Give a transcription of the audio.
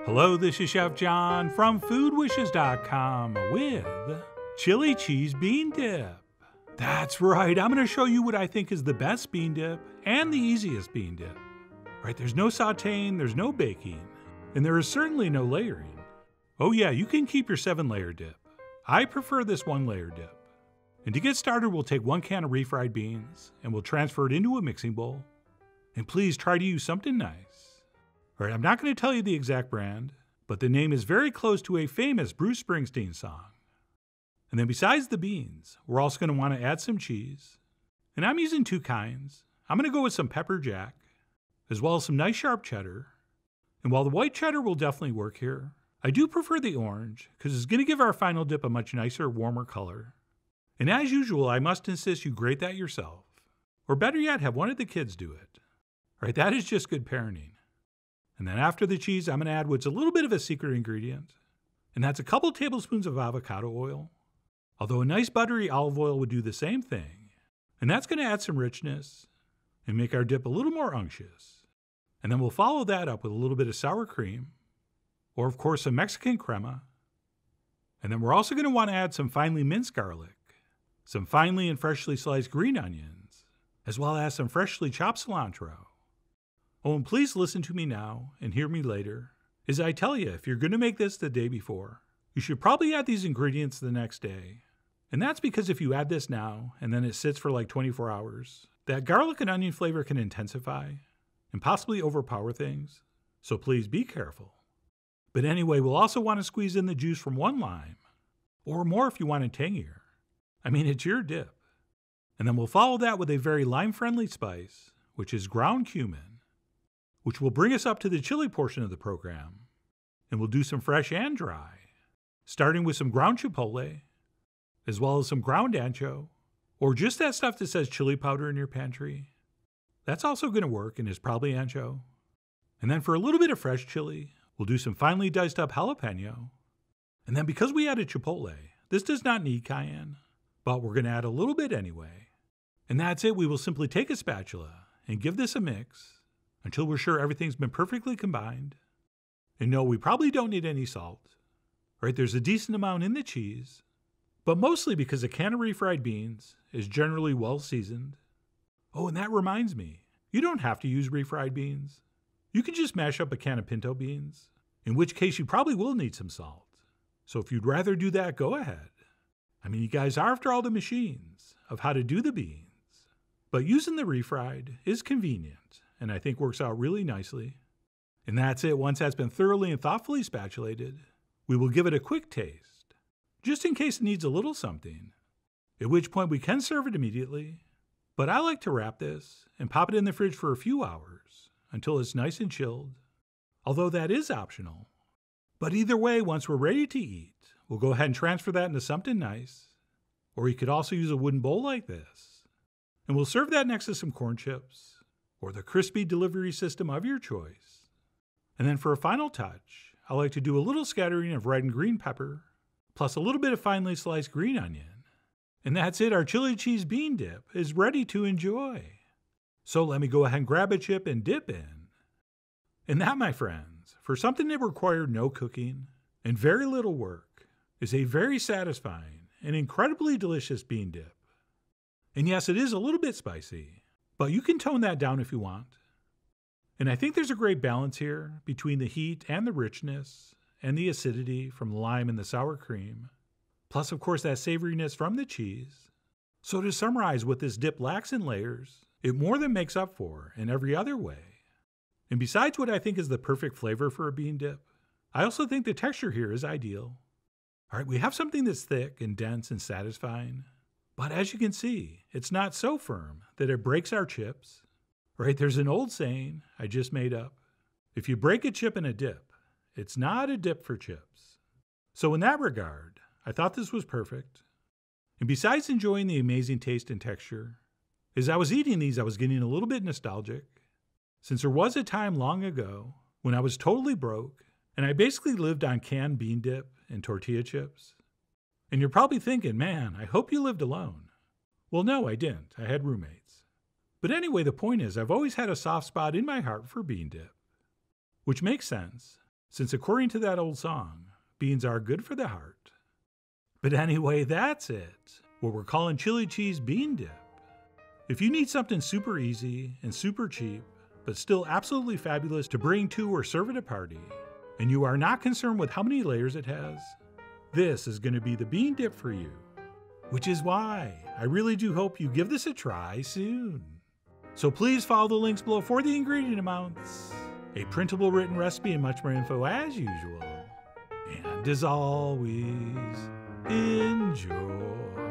Hello, this is Chef John from foodwishes.com with chili cheese bean dip. That's right, I'm going to show you what I think is the best bean dip and the easiest bean dip. Right, there's no sauteing, there's no baking, and there is certainly no layering. Oh yeah, you can keep your 7-layer dip. I prefer this 1-layer dip. And to get started, we'll take 1 can of refried beans and we'll transfer it into a mixing bowl. And please try to use something nice. All right, I'm not going to tell you the exact brand, but the name is very close to a famous Bruce Springsteen song. And then besides the beans, we're also going to want to add some cheese. And I'm using 2 kinds. I'm going to go with some pepper jack, as well as some nice sharp cheddar. And while the white cheddar will definitely work here, I do prefer the orange because it's going to give our final dip a much nicer, warmer color. And as usual, I must insist you grate that yourself. Or better yet, have one of the kids do it. All right, that is just good parenting. And then after the cheese, I'm going to add what's a little bit of a secret ingredient. And that's a couple tablespoons of avocado oil. Although a nice buttery olive oil would do the same thing. And that's going to add some richness and make our dip a little more unctuous. And then we'll follow that up with a little bit of sour cream. Or of course, some Mexican crema. And then we're also going to want to add some finely minced garlic, some finely and freshly sliced green onions, as well as some freshly chopped cilantro. Oh, and please listen to me now and hear me later, as I tell you, if you're going to make this the day before, you should probably add these ingredients the next day. And that's because if you add this now and then it sits for like 24 hours, that garlic and onion flavor can intensify and possibly overpower things. So please be careful. But anyway, we'll also want to squeeze in the juice from 1 lime, or more if you want it tangier. I mean, it's your dip. And then we'll follow that with a very lime-friendly spice, which is ground cumin, which will bring us up to the chili portion of the program. And we'll do some fresh and dry, starting with some ground chipotle, as well as some ground ancho, or just that stuff that says chili powder in your pantry. That's also going to work and is probably ancho. And then for a little bit of fresh chili, we'll do some finely diced up jalapeno. And then because we added chipotle, this does not need cayenne, but we're going to add a little bit anyway. And that's it. We will simply take a spatula and give this a mix until we're sure everything's been perfectly combined. And no, we probably don't need any salt. Right, there's a decent amount in the cheese, but mostly because a can of refried beans is generally well seasoned. Oh, and that reminds me, you don't have to use refried beans. You can just mash up a can of pinto beans, in which case you probably will need some salt. So if you'd rather do that, go ahead. I mean, you guys are after all the machines of how to do the beans. But using the refried is convenient, and I think works out really nicely. And that's it. Once that's been thoroughly and thoughtfully spatulated, we will give it a quick taste, just in case it needs a little something, at which point we can serve it immediately. But I like to wrap this and pop it in the fridge for a few hours until it's nice and chilled, although that is optional. But either way, once we're ready to eat, we'll go ahead and transfer that into something nice, or you could also use a wooden bowl like this. And we'll serve that next to some corn chips, or the crispy delivery system of your choice. And then for a final touch, I like to do a little scattering of red and green pepper, plus a little bit of finely sliced green onion. And that's it, our chili cheese bean dip is ready to enjoy. So let me go ahead and grab a chip and dip in. And that, my friends, for something that required no cooking and very little work, is a very satisfying and incredibly delicious bean dip. And yes, it is a little bit spicy, but you can tone that down if you want. And I think there's a great balance here between the heat and the richness and the acidity from the lime and the sour cream, plus of course that savoriness from the cheese. So to summarize, what this dip lacks in layers, it more than makes up for in every other way. And besides what I think is the perfect flavor for a bean dip, I also think the texture here is ideal. All right, we have something that's thick and dense and satisfying, but as you can see, it's not so firm that it breaks our chips. Right, there's an old saying I just made up. If you break a chip in a dip, it's not a dip for chips. So in that regard, I thought this was perfect. And besides enjoying the amazing taste and texture, as I was eating these, I was getting a little bit nostalgic, since there was a time long ago when I was totally broke and I basically lived on canned bean dip and tortilla chips. And you're probably thinking, man, I hope you lived alone. Well, no, I didn't. I had roommates. But anyway, the point is, I've always had a soft spot in my heart for bean dip. Which makes sense, since according to that old song, beans are good for the heart. But anyway, that's it, what we're calling chili cheese bean dip. If you need something super easy and super cheap, but still absolutely fabulous to bring to or serve at a party, and you are not concerned with how many layers it has, this is going to be the bean dip for you. Which is why I really do hope you give this a try soon. So please follow the links below for the ingredient amounts, a printable written recipe, and much more info as usual. And as always, enjoy.